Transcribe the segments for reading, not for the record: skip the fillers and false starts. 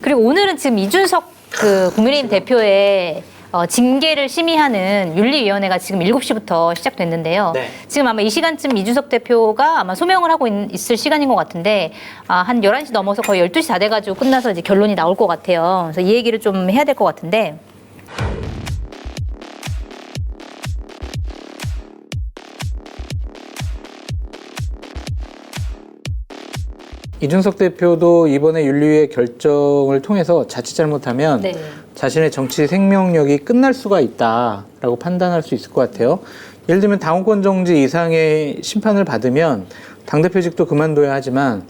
그리고 오늘은 지금 이준석 그 국민의힘 대표의 징계를 심의하는 윤리위원회가 지금 7시부터 시작됐는데요. 네. 지금 아마 이 시간쯤 이준석 대표가 아마 소명을 하고 있을 시간인 것 같은데 한 11시 넘어서 거의 12시 다 돼가지고 끝나서 이제 결론이 나올 것 같아요. 그래서 이 얘기를 좀 해야 될 것 같은데. 이준석 대표도 이번에 윤리위의 결정을 통해서 자칫 잘못하면 네. 자신의 정치 생명력이 끝날 수가 있다라고 판단할 수 있을 것 같아요. 예를 들면 당원권 정지 이상의 심판을 받으면 당대표직도 그만둬야 하지만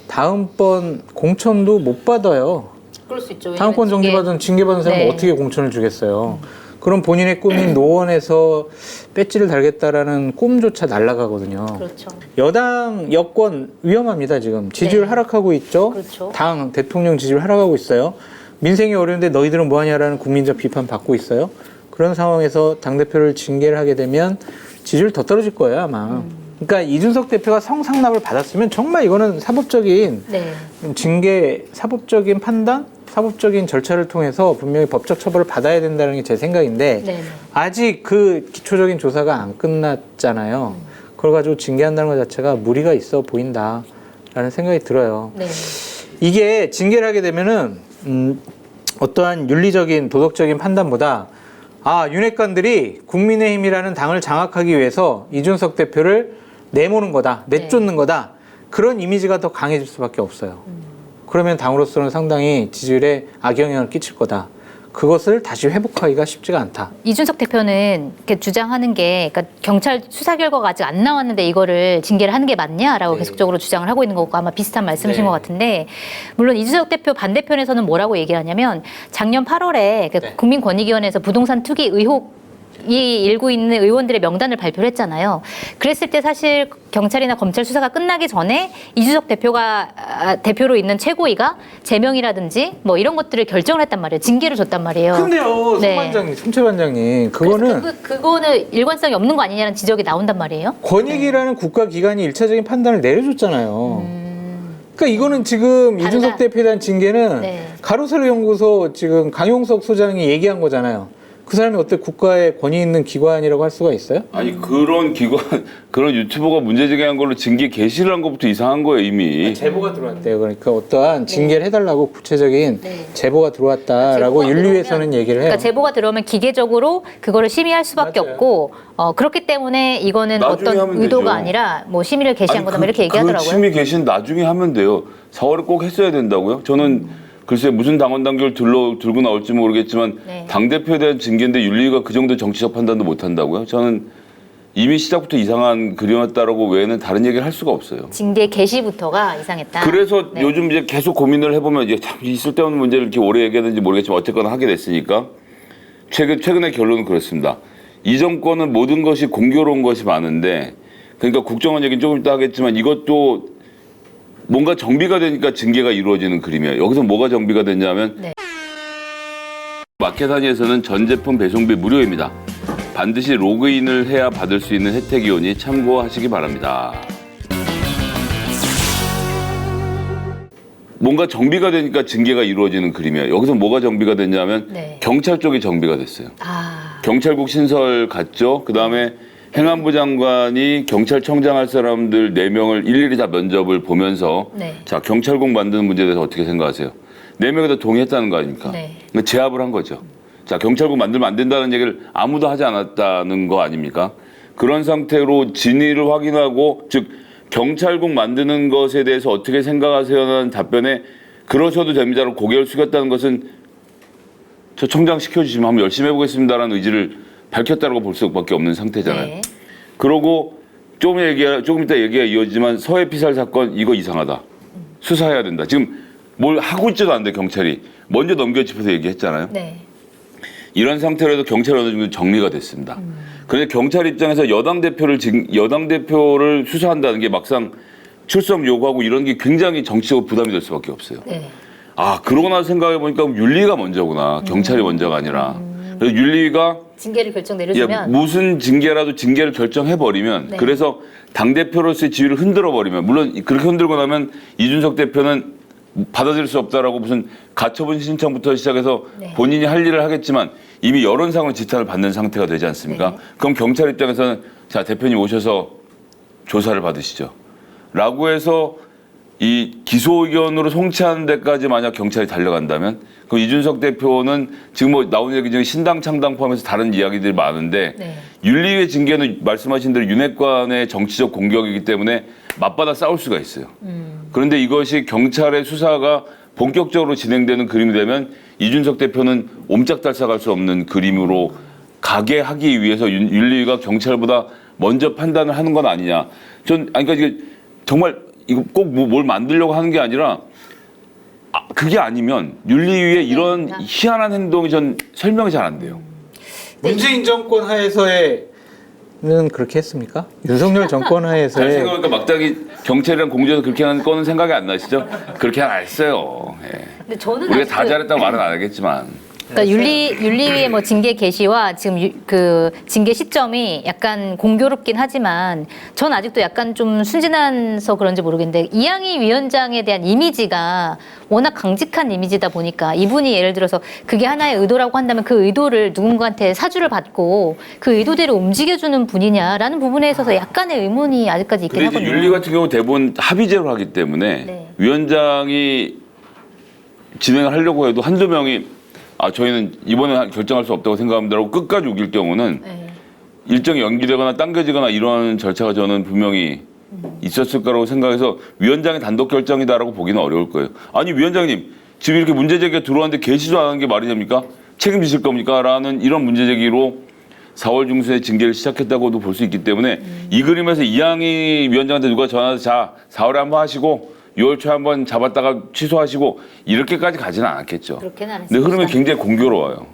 다음번 공천도 못 받아요. 그럴 수 있죠. 당원권 정지 받은 징계받은 사람은 네. 어떻게 공천을 주겠어요. 그럼 본인의 꿈인 노원에서 배지를 달겠다라는 꿈조차 날아가거든요. 그렇죠. 여당, 여권 위험합니다, 지금. 지지율 네. 하락하고 있죠. 그렇죠. 당, 대통령 지지율 하락하고 있어요. 민생이 어려운데 너희들은 뭐하냐라는 국민적 비판 받고 있어요. 그런 상황에서 당대표를 징계를 하게 되면 지지율 더 떨어질 거예요, 아마. 그러니까 이준석 대표가 성상납을 받았으면 정말 이거는 사법적인 네. 징계, 사법적인 판단, 사법적인 절차를 통해서 분명히 법적 처벌을 받아야 된다는 게 제 생각인데 네. 아직 그 기초적인 조사가 안 끝났잖아요. 그걸 가지고 징계한다는 것 자체가 무리가 있어 보인다라는 생각이 들어요. 네. 이게 징계를 하게 되면은 어떠한 윤리적인 도덕적인 판단보다 윤핵관들이 국민의힘이라는 당을 장악하기 위해서 이준석 대표를 내모는 거다, 내쫓는 거다, 그런 이미지가 더 강해질 수밖에 없어요. 그러면 당으로서는 상당히 지지율에 악영향을 끼칠 거다. 그것을 다시 회복하기가 쉽지가 않다. 이준석 대표는 이렇게 주장하는 게, 그러니까 경찰 수사 결과가 아직 안 나왔는데 이거를 징계를 하는 게 맞냐라고 네. 계속적으로 주장을 하고 있는 거고 아마 비슷한 말씀이신 네. 것 같은데, 물론 이준석 대표 반대편에서는 뭐라고 얘기를 하냐면 작년 8월에 네. 국민권익위원회에서 부동산 투기 의혹 이 일고 있는 의원들의 명단을 발표를 했잖아요. 그랬을 때 사실 경찰이나 검찰 수사가 끝나기 전에 이준석 대표가 대표로 있는 최고위가 제명이라든지 뭐 이런 것들을 결정을 했단 말이에요. 징계를 줬단 말이에요. 근데요, 네. 손반장님, 손채 반장님, 그거는 그거는 일관성이 없는 거 아니냐는 지적이 나온단 말이에요. 권익위라는 국가기관이 일차적인 판단을 내려줬잖아요. 그러니까 이거는 지금 다르다. 이준석 대표에 대한 징계는 네. 가로세로 연구소 지금 강용석 소장이 얘기한 거잖아요. 그 사람이 어때 국가의 권위 있는 기관이라고 할 수가 있어요? 아니 그런 기관 그런 유튜버가 문제 제기한 걸로 징계 게시를 한 것부터 이상한 거예요 이미. 제보가 들어왔대요. 그러니까 어떠한 징계를 해달라고 구체적인 네. 제보가 들어왔다라고 제보가 윤리위에서는 얘기를 해요. 그러니까 제보가 들어오면 기계적으로 그거를 심의할 수밖에 맞아요. 없고 그렇기 때문에 이거는 나중에 어떤 하면 의도가 되죠. 아니라 뭐 심의를 게시한 거다 뭐 이렇게 그 얘기하더라고요. 심의 게시는 나중에 하면 돼요. 4월에 꼭 했어야 된다고요? 저는 글쎄 무슨 당원 당규를 들고 나올지 모르겠지만 네. 당대표에 대한 징계인데 윤리위가 그 정도 정치적 판단도 못 한다고요? 저는 이미 시작부터 이상한 그림이었다라고 외에는 다른 얘기를 할 수가 없어요. 징계 게시부터가 이상했다. 그래서 네. 요즘 이제 계속 고민을 해보면 이제 참 있을 데 없는 문제를 이렇게 오래 얘기하는지 모르겠지만 어쨌거나 하게 됐으니까 최근의 결론은 그렇습니다. 이 정권은 모든 것이 공교로운 것이 많은데 그러니까 국정원 얘기는 조금 이따 하겠지만 이것도 뭔가 정비가 되니까 징계가 이루어지는 그림이에요. 여기서 뭐가 정비가 됐냐면 네. 마켓단위에서는 전 제품 배송비 무료입니다. 반드시 로그인을 해야 받을 수 있는 혜택이 오니 참고하시기 바랍니다. 뭔가 정비가 되니까 징계가 이루어지는 그림이에요. 여기서 뭐가 정비가 됐냐면 네. 경찰 쪽이 정비가 됐어요. 경찰국 신설 갔죠. 그다음에 행안부 장관이 경찰청장 할 사람들 4명을 일일이 다 면접을 보면서 네. 자 경찰국 만드는 문제에 대해서 어떻게 생각하세요? 4명이 다 동의했다는 거 아닙니까? 네. 그러니까 제압을 한 거죠. 자 경찰국 만들면 안 된다는 얘기를 아무도 하지 않았다는 거 아닙니까? 그런 상태로 진위를 확인하고 즉 경찰국 만드는 것에 대해서 어떻게 생각하세요라는 답변에 그러셔도 됩니다라고 고개를 숙였다는 것은 저 청장 시켜주시면 한번 열심히 해보겠습니다라는 의지를 밝혔다고 볼 수밖에 없는 상태잖아요. 네. 그러고 조금 이따 얘기가 이어지지만 서해 피살 사건 이거 이상하다. 수사해야 된다. 지금 뭘 하고 있지도 않는데 경찰이 먼저 넘겨짚어서 얘기했잖아요. 네. 이런 상태로도 경찰이 어느 정도 정리가 됐습니다. 그런데 경찰 입장에서 여당 대표를 수사한다는 게 막상 출석 요구하고 이런 게 굉장히 정치적으로 부담이 될 수밖에 없어요. 네. 그러고 나서 생각해 보니까 윤리가 먼저구나. 경찰이 먼저가 아니라. 그래서 윤리가 징계를 결정 내려주면 무슨 징계라도 징계를 결정해버리면 네. 그래서 당대표로서의 지위를 흔들어버리면 물론 그렇게 흔들고 나면 이준석 대표는 받아들일 수 없다라고 무슨 가처분 신청부터 시작해서 네. 본인이 할 일을 하겠지만 이미 여론상으로 지탄을 받는 상태가 되지 않습니까? 네. 그럼 경찰 입장에서는 자 대표님 오셔서 조사를 받으시죠. 라고 해서 이 기소 의견으로 송치하는 데까지 만약 경찰이 달려간다면 그럼 이준석 대표는 지금 뭐 나오는 얘기 중에 신당 창당 포함해서 다른 이야기들이 많은데 네. 윤리위의 징계는 말씀하신 대로 윤핵관의 정치적 공격이기 때문에 맞받아 싸울 수가 있어요. 그런데 이것이 경찰의 수사가 본격적으로 진행되는 그림이 되면 이준석 대표는 옴짝달싹할 수 없는 그림으로 가게 하기 위해서 윤리위가 경찰보다 먼저 판단을 하는 건 아니냐. 아니 그러니까 이게 정말 이거 꼭 뭘 만들려고 하는 게 아니라 그게 아니면 윤리위의 이런 희한한 행동이 전 설명이 잘 안 돼요. 문재인 정권 하에서는 그렇게 했습니까? 윤석열 정권 잘 하에서의 생각해보니까 막다기 경찰이랑 공조해서 그렇게 하는 거는 생각이 안 나시죠? 그렇게 안 했어요. 예. 근데 저는 우리가 아직도 다 잘했다고 말은 안 하겠지만. 그러니까 윤리위의 뭐 징계 개시와 지금 그 징계 시점이 약간 공교롭긴 하지만 전 아직도 약간 좀 순진해서 그런지 모르겠는데 이양희 위원장에 대한 이미지가 워낙 강직한 이미지다 보니까 이분이 예를 들어서 그게 하나의 의도라고 한다면 그 의도를 누군가한테 사주를 받고 그 의도대로 움직여주는 분이냐라는 부분에 있어서 약간의 의문이 아직까지 있긴 근데 이제 하거든요. 윤리 같은 경우 대부분 합의제로 하기 때문에 네. 위원장이 진행을 하려고 해도 한두 명이 저희는 이번에 결정할 수 없다고 생각합니다라고 끝까지 우길 경우는 네. 일정이 연기되거나 당겨지거나 이런 절차가 저는 분명히 있었을 거라고 생각해서 위원장의 단독 결정이다라고 보기는 어려울 거예요. 아니 위원장님 지금 이렇게 문제 제기가 들어왔는데 개시도 안 하는 게 말이 됩니까? 책임지실 겁니까? 라는 이런 문제 제기로 4월 중순에 징계를 시작했다고도 볼 수 있기 때문에 이 그림에서 이양희 위원장한테 누가 전화해서 자 4월에 한번 하시고 6월 초에 한번 잡았다가 취소하시고 이렇게까지 가지는 않았겠죠. 그렇게는 안 근데 했습니다. 흐름이 굉장히 공교로워요.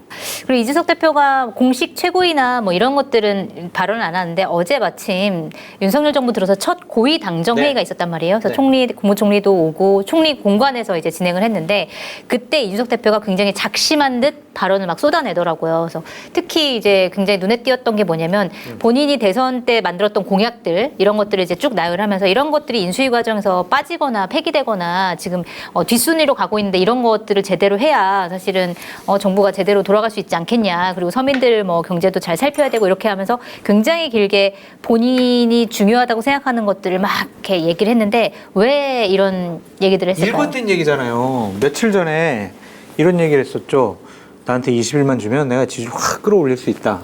그리고 이준석 대표가 공식 최고위나 뭐 이런 것들은 발언을 안 하는데 어제 마침 윤석열 정부 들어서 첫 고위 당정 회의가 네. 있었단 말이에요. 그래서 네. 총리, 국무총리도 오고 총리 공관에서 이제 진행을 했는데 그때 이준석 대표가 굉장히 작심한 듯 발언을 막 쏟아내더라고요. 그래서 특히 이제 굉장히 눈에 띄었던 게 뭐냐면 본인이 대선 때 만들었던 공약들 이런 것들을 이제 쭉 나열하면서 이런 것들이 인수위 과정에서 빠지거나 폐기되거나 지금 뒷순위로 가고 있는데 이런 것들을 제대로 해야 사실은 정부가 제대로 돌아갈 수 있지 않겠냐. 그리고 서민들 뭐 경제도 잘 살펴야 되고 이렇게 하면서 굉장히 길게 본인이 중요하다고 생각하는 것들을 막 이렇게 얘기를 했는데 왜 이런 얘기들을 했을까요? 일관된 얘기잖아요. 며칠 전에 이런 얘기를 했었죠. 나한테 20일만 주면 내가 지지를 확 끌어올릴 수 있다.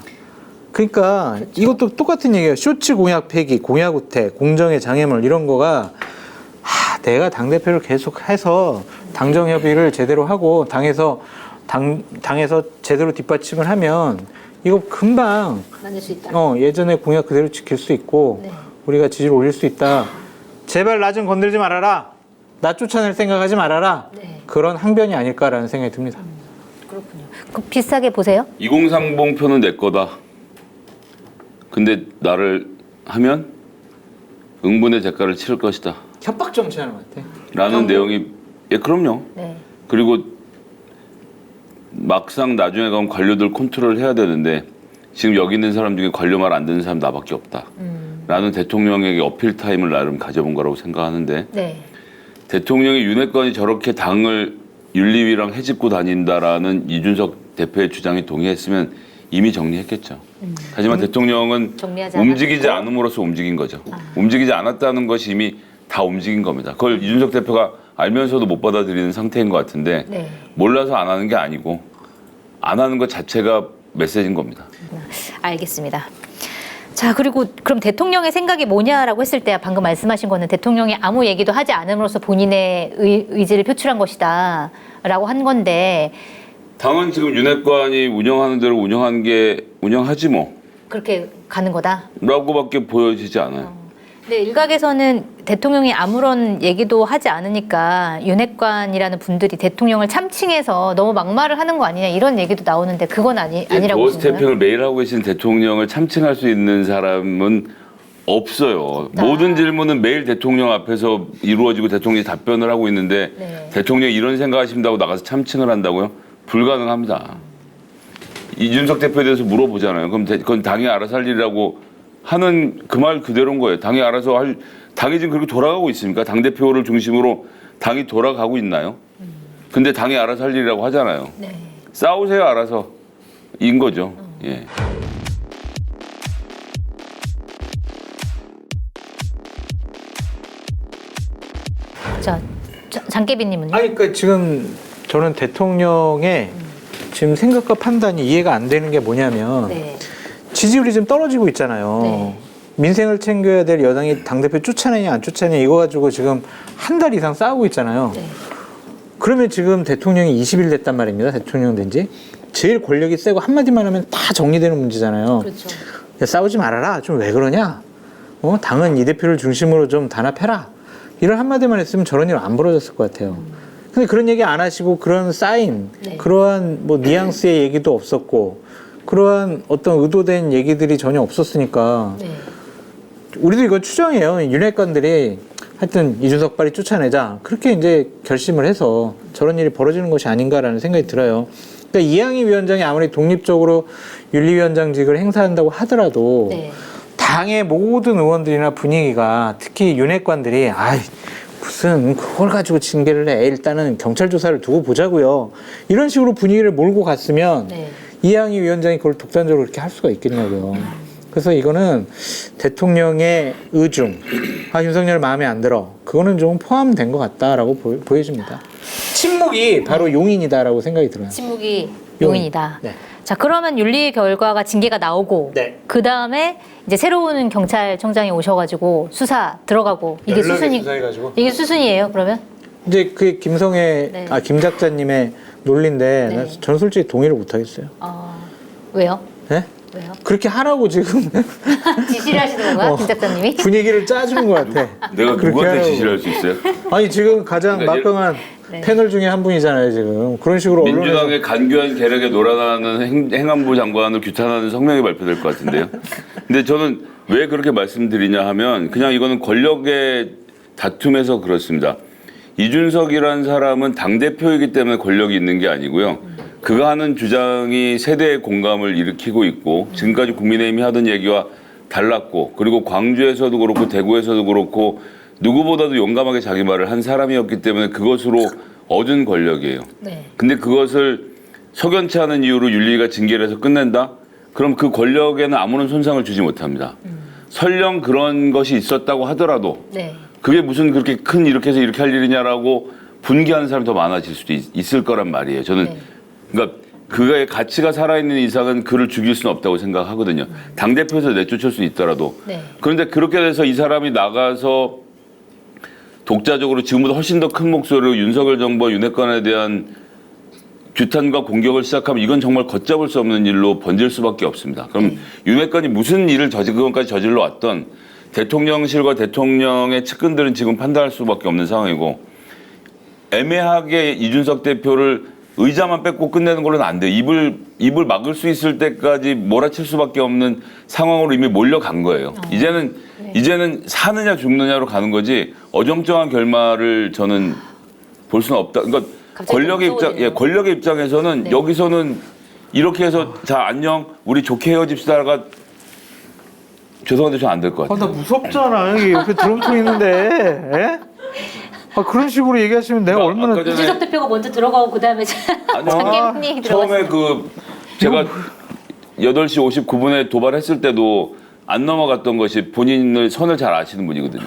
그러니까 이것도 똑같은 얘기예요. 쇼츠 공약 폐기, 공약 우퇴, 공정의 장애물 이런 거가 내가 당대표를 계속해서 당정 협의를 제대로 하고 당에서 제대로 뒷받침을 하면 이거 금방 만들 수 있다. 예전에 공약 그대로 지킬 수 있고 네. 우리가 지지를 올릴 수 있다. 제발 나 좀 건들지 말아라. 나 쫓아낼 생각하지 말아라. 네. 그런 항변이 아닐까라는 생각이 듭니다. 그렇군요. 그 비슷하게 보세요. 2030표는 내 거다. 근데 나를 하면 응분의 대가를 치를 것이다. 협박 정치하는 것 같아. 라는 내용이 그럼요. 네. 그리고 막상 나중에 가면 관료들 컨트롤을 해야 되는데 지금 여기 있는 사람 중에 관료 말 안 듣는 사람 나밖에 없다. 라는 대통령에게 어필 타임을 나름 가져본 거라고 생각하는데 네. 대통령이 윤핵관이 저렇게 당을 윤리위랑 해집고 다닌다라는 이준석 대표의 주장에 동의했으면 이미 정리했겠죠. 하지만 대통령은 정리하지 움직이지 않았고. 않음으로써 움직인 거죠. 움직이지 않았다는 것이 이미 다 움직인 겁니다. 그걸 이준석 대표가 알면서도 못 받아들이는 상태인 것 같은데 네. 몰라서 안 하는 게 아니고 안 하는 것 자체가 메시지인 겁니다. 알겠습니다. 자, 그리고 그럼 대통령의 생각이 뭐냐라고 했을 때 방금 말씀하신 거는 대통령이 아무 얘기도 하지 않음으로써 본인의 의지를 표출한 것이다 라고 한 건데 당은 지금 윤핵관이 운영하는 대로 운영하지 뭐 그렇게 가는 거다? 라고밖에 보여지지 않아요. 근데 일각에서는 대통령이 아무런 얘기도 하지 않으니까 윤핵관이라는 분들이 대통령을 참칭해서 너무 막말을 하는 거 아니냐 이런 얘기도 나오는데 그건 아니라고 도어 보시나요? 스태핑을 매일 하고 계신 대통령을 참칭할 수 있는 사람은 없어요. 모든 질문은 매일 대통령 앞에서 이루어지고 대통령이 답변을 하고 있는데 네. 대통령이 이런 생각하신다고 나가서 참칭을 한다고요? 불가능합니다. 이준석 대표에 대해서 물어보잖아요. 그럼 그건 당이 알아서 할 일이라고 하는 그 말 그대로인 거예요. 당이 알아서 당이 지금 그렇게 돌아가고 있습니까? 당대표를 중심으로 당이 돌아가고 있나요? 근데 당이 알아서 할 일이라고 하잖아요. 네. 싸우세요, 알아서. 인 거죠. 예. 자, 장깨비님은요? 아니, 그러니까 지금 저는 대통령의 지금 생각과 판단이 이해가 안 되는 게 뭐냐면 네. 지지율이 좀 떨어지고 있잖아요. 네. 민생을 챙겨야 될 여당이 당대표 쫓아내냐 안 쫓아내냐 이거 가지고 지금 한 달 이상 싸우고 있잖아요. 네. 그러면 지금 대통령이 20일 됐단 말입니다. 대통령 된 지. 제일 권력이 세고 한마디만 하면 다 정리되는 문제잖아요. 그렇죠. 야, 싸우지 말아라. 좀 왜 그러냐? 당은 이 대표를 중심으로 좀 단합해라. 이런 한마디만 했으면 저런 일 안 벌어졌을 것 같아요. 근데 그런 얘기 안 하시고 그런 사인, 네. 그러한 뭐 뉘앙스의 얘기도 없었고 그러한 어떤 의도된 얘기들이 전혀 없었으니까 네. 우리도 이거 추정해요. 윤핵관들이 하여튼 이준석 빨리 쫓아내자. 그렇게 이제 결심을 해서 저런 일이 벌어지는 것이 아닌가라는 생각이 들어요. 그러니까 이양희 위원장이 아무리 독립적으로 윤리위원장직을 행사한다고 하더라도 네. 당의 모든 의원들이나 분위기가 특히 윤핵관들이 아이 무슨 그걸 가지고 징계를 해. 일단은 경찰 조사를 두고 보자고요. 이런 식으로 분위기를 몰고 갔으면 네. 이양희 위원장이 그걸 독단적으로 그렇게 할 수가 있겠냐고요. 그래서 이거는 대통령의 의중, 윤석열 마음에 안 들어. 그거는 좀 포함된 것 같다라고 보여집니다. 침묵이 바로 용인이다라고 생각이 들어요. 침묵이 용인이다. 네. 자, 그러면 윤리 결과가 징계가 나오고 네. 그 다음에 이제 새로운 경찰청장이 오셔가지고 수사 들어가고 이게 수사해가지고. 이게 수순이에요? 그러면? 이제 그게 김성애, 네. 김 작자님의 논리인데 네. 저는 솔직히 동의를 못 하겠어요. 왜요? 네? 왜요? 그렇게 하라고 지금 지시를 하시는 건가요, 김 작가님이? 분위기를 짜주는 것 같아. 내가 그렇게 누구한테 하라고. 지시를 할 수 있어요? 아니 지금 가장 그러니까 막강한 네. 패널 중에 한 분이잖아요 지금. 그런 식으로 민주당의 간교한 계략에 놀아나는 행안부 장관을 규탄하는 성명이 발표될 것 같은데요. 근데 저는 왜 그렇게 말씀드리냐 하면 그냥 이거는 권력의 다툼에서 그렇습니다. 이준석이라는 사람은 당대표이기 때문에 권력이 있는 게 아니고요. 그가 하는 주장이 세대의 공감을 일으키고 있고 지금까지 국민의힘이 하던 얘기와 달랐고 그리고 광주에서도 그렇고 대구에서도 그렇고 누구보다도 용감하게 자기 말을 한 사람이었기 때문에 그것으로 얻은 권력이에요. 네. 근데 그것을 석연치 않은 이유로 윤리가 징계를 해서 끝낸다? 그럼 그 권력에는 아무런 손상을 주지 못합니다. 설령 그런 것이 있었다고 하더라도 네. 그게 무슨 그렇게 큰 이렇게 해서 이렇게 할 일이냐라고 분개하는 사람이 더 많아질 수도 있을 거란 말이에요. 저는 네. 그러니까 그의 가치가 살아있는 이상은 그를 죽일 수는 없다고 생각하거든요. 당대표에서 내쫓을 수는 있더라도. 네. 그런데 그렇게 돼서 이 사람이 나가서 독자적으로 지금보다 훨씬 더 큰 목소리로 윤석열 정부와 윤핵관에 대한 규탄과 공격을 시작하면 이건 정말 걷잡을 수 없는 일로 번질 수밖에 없습니다. 그럼 윤핵관이 무슨 일을 그것까지 저질러 왔던 대통령실과 대통령의 측근들은 지금 판단할 수밖에 없는 상황이고 애매하게 이준석 대표를 의자만 뺏고 끝내는 걸로는 안 돼요. 입을 막을 수 있을 때까지 몰아칠 수밖에 없는 상황으로 이미 몰려간 거예요. 이제는 사느냐 죽느냐로 가는 거지 어정쩡한 결말을 저는 볼 수는 없다. 그러니까 권력의 입장에서는 네. 여기서는 이렇게 해서 자 안녕 우리 좋게 헤어집시다가 죄송한데 저 안 될 것 같아요. 나 무섭잖아. 여기 옆에 드럼통 있는데. 에? 그런 식으로 얘기하시면 내가 그러니까 얼마나 아까 전에 이준석 대표가 먼저 들어가고 그 다음에 장깨비님이 처음에 들어갔어요. 제가 8시 59분에 도발했을 때도 안 넘어갔던 것이 본인을 선을 잘 아시는 분이거든요.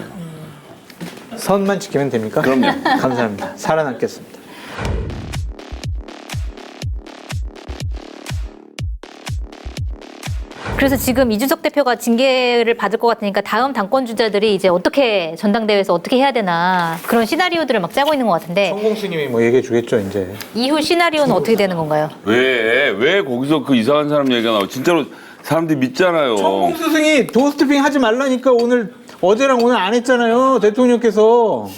선만 지키면 됩니까? 그럼요. 감사합니다. 살아남겠습니다. 그래서 지금 이준석 대표가 징계를 받을 것 같으니까 다음 당권 주자들이 이제 어떻게 전당대회에서 어떻게 해야 되나 그런 시나리오들을 막 짜고 있는 것 같은데 성공스님이 뭐 얘기해 주겠죠 이제. 이후 시나리오는 어떻게 되는 건가요? 왜 거기서 그 이상한 사람 얘기가 나와? 진짜로 사람들이 믿잖아요. 성공 스승이 도어스태핑 하지 말라니까 어제랑 오늘 안 했잖아요 대통령께서.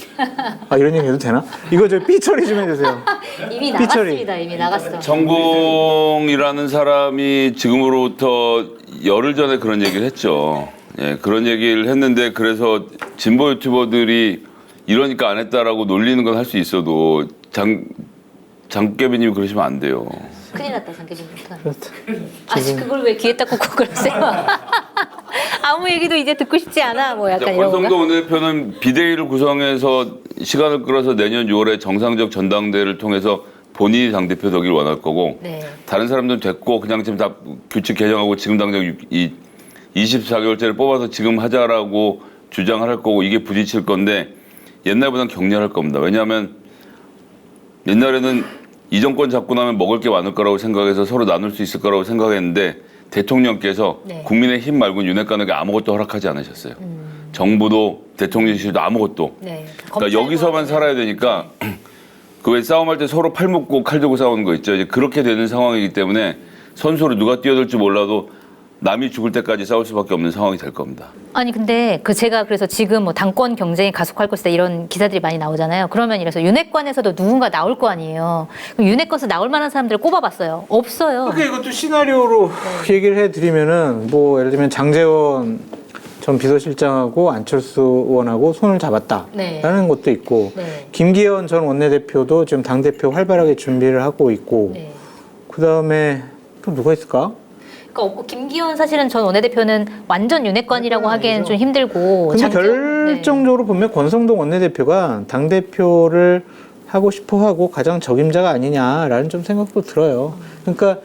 이런 얘기 해도 되나? 이거 저 삐처리 좀 해주세요. 이미 삐처리. 나갔습니다. 이미 나갔어. 성공이라는 사람이 지금으로부터 열흘 전에 그런 얘기를 했죠. 예, 그런 얘기를 했는데 그래서 진보 유튜버들이 이러니까 안 했다라고 놀리는 건 할 수 있어도 장깨비님이 그러시면 안 돼요. 큰일 났다 장깨비님. 그렇다. 그걸 왜 귀에 딱 꽂고 그러세요? 아무 얘기도 이제 듣고 싶지 않아. 뭐 약간 이런 권성동 건가? 원내대표는 비대위를 구성해서 시간을 끌어서 내년 6월에 정상적 전당대회를 통해서 본인이 당대표 되길 원할 거고 네. 다른 사람들은 됐고 그냥 지금 다 규칙 개정하고 지금 당장 이 24개월째를 뽑아서 지금 하자라고 주장을 할 거고 이게 부딪힐 건데 옛날보다는 격렬할 겁니다. 왜냐하면 옛날에는 이 정권 잡고 나면 먹을 게 많을 거라고 생각해서 서로 나눌 수 있을 거라고 생각했는데 대통령께서 네. 국민의힘 말고는 윤핵관에게 아무것도 허락하지 않으셨어요. 정부도 대통령실도 아무것도. 네. 그러니까 여기서만 살아야 되니까 그 왜 싸움할 때 서로 팔 묶고 칼 들고 싸우는 거 있죠. 이제 그렇게 되는 상황이기 때문에 선수로 누가 뛰어들지 몰라도 남이 죽을 때까지 싸울 수밖에 없는 상황이 될 겁니다. 아니 근데 제가 그래서 지금 뭐 당권 경쟁이 가속할 것이다 이런 기사들이 많이 나오잖아요. 그러면 이래서 윤핵관에서도 누군가 나올 거 아니에요. 그럼 윤핵관에서 나올 만한 사람들을 꼽아봤어요. 없어요. 그러니까 이것도 시나리오로 얘기를 해드리면은 뭐 예를 들면 장제원 전 비서실장하고 안철수 의원하고 손을 잡았다라는 네. 것도 있고 네. 김기현 전 원내대표도 지금 당대표 활발하게 준비를 하고 있고 네. 그다음에 또 누가 있을까? 그러니까 김기현 사실은 전 원내대표는 완전 윤핵관이라고 하기에는 좀 힘들고. 근데 장제원- 결정적으로 보면 권성동 원내대표가 당대표를 하고 싶어하고 가장 적임자가 아니냐라는 좀 생각도 들어요. 그러니까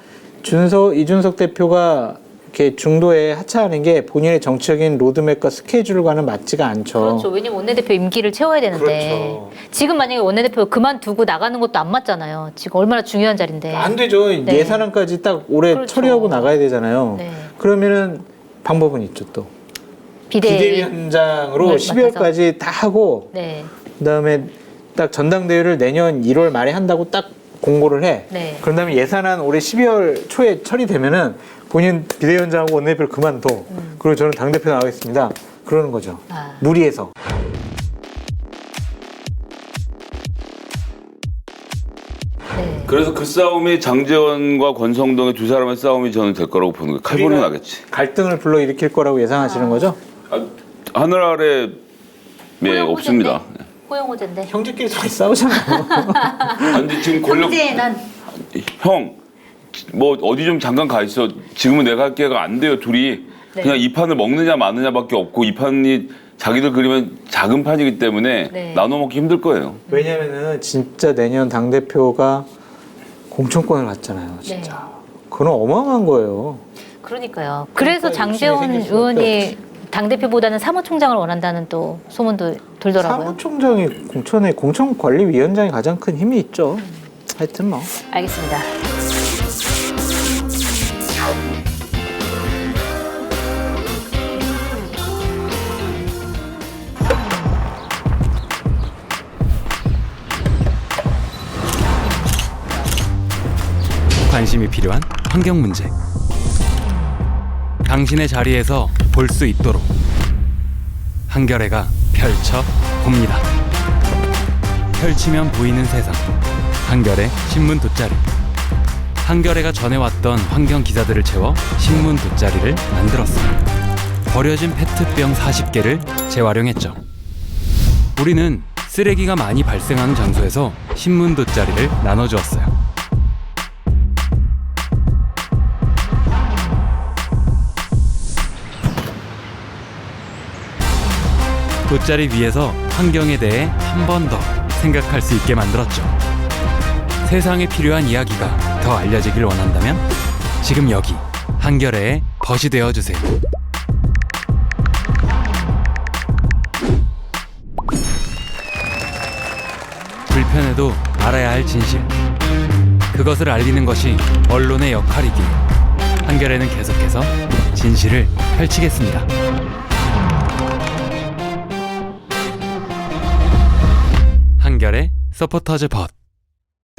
이준석 대표가 이렇게 중도에 하차하는 게 본인의 정치적인 로드맵과 스케줄과는 맞지가 않죠. 그렇죠. 왜냐면 원내대표 임기를 채워야 되는데 그렇죠. 지금 만약에 원내대표 그만두고 나가는 것도 안 맞잖아요. 지금 얼마나 중요한 자리인데. 안 되죠. 네. 예산안까지 딱 올해 그렇죠. 처리하고 나가야 되잖아요. 네. 그러면은 방법은 있죠 또. 비대위. 비대위원장으로 을 12월까지 다 하고 네. 그다음에 딱 전당대회를 내년 1월 말에 한다고 딱 공고를 해. 네. 그런 다음에 예산안 올해 12월 초에 처리되면은 본인 비대위원장하고 원내대표를 그만둬. 그리고 저는 당대표 나가겠습니다. 그러는 거죠. 아. 무리해서. 네. 그래서 그 싸움이 장제원과 권성동의 두 사람의 싸움이 저는 될 거라고 보는 거예요. 칼부림 나겠지. 갈등을 불러일으킬 거라고 예상하시는 거죠? 하늘 아래 네, 없습니다. 호영호제인데. 형제끼리 잘 싸우잖아요. 아니, 근데 지금 권력 형제 난 형 뭐 어디 좀 잠깐 가 있어. 지금은 내가 할 기회가 안 돼요. 둘이 네. 그냥 이 판을 먹느냐 마느냐밖에 없고 이 판이 자기들 그리면 작은 판이기 때문에 네. 나눠 먹기 힘들 거예요. 왜냐면은 진짜 내년 당대표가 공천권을 갖잖아요. 진짜. 네. 그건 어마어마한 거예요. 그러니까요. 그래서 욕심이 장제원 생길 수밖에 의원이 당대표보다는 사무총장을 원한다는 또 소문도 돌더라고요. 사무총장이 공천관리위원장이 가장 큰 힘이 있죠. 하여튼 뭐. 알겠습니다. 관심이 필요한 환경 문제. 당신의 자리에서 볼 수 있도록 한겨레가 펼쳐 봅니다. 펼치면 보이는 세상. 한겨레 신문 돗자리. 한겨레가 전해왔던 환경 기사들을 채워 신문 돗자리를 만들었습니다. 버려진 페트병 40개를 재활용했죠. 우리는 쓰레기가 많이 발생하는 장소에서 신문 돗자리를 나눠주었어요. 돗자리 위에서 환경에 대해 한 번 더 생각할 수 있게 만들었죠. 세상에 필요한 이야기가 더 알려지길 원한다면 지금 여기 한겨레의 벗이 되어주세요. 불편해도 알아야 할 진실. 그것을 알리는 것이 언론의 역할이기에 한겨레는 계속해서 진실을 펼치겠습니다. 한겨레 서포터즈 벗.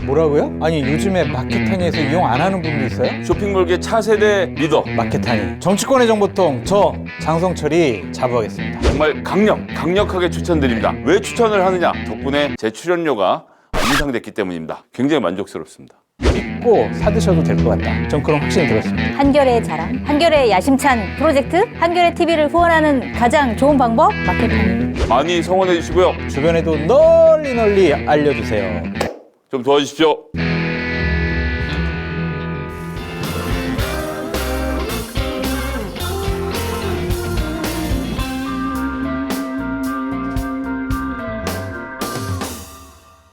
뭐라고요? 아니 요즘에 마켓타니에서 이용 안 하는 분도 있어요? 쇼핑몰계 차세대 리더 마켓타니 정치권의 정보통 저 장성철이 자부하겠습니다. 정말 강력하게 추천드립니다. 왜 추천을 하느냐? 덕분에 제 출연료가 인상됐기 때문입니다. 굉장히 만족스럽습니다. 믿고 사드셔도 될 것 같다. 전 그런 확신이 들었습니다. 한겨레의 자랑, 한겨레의 야심찬 프로젝트, 한겨레 TV를 후원하는 가장 좋은 방법 마켓타니. 많이 성원해 주시고요. 주변에도 널리 알려주세요. 좀 도와주십시오.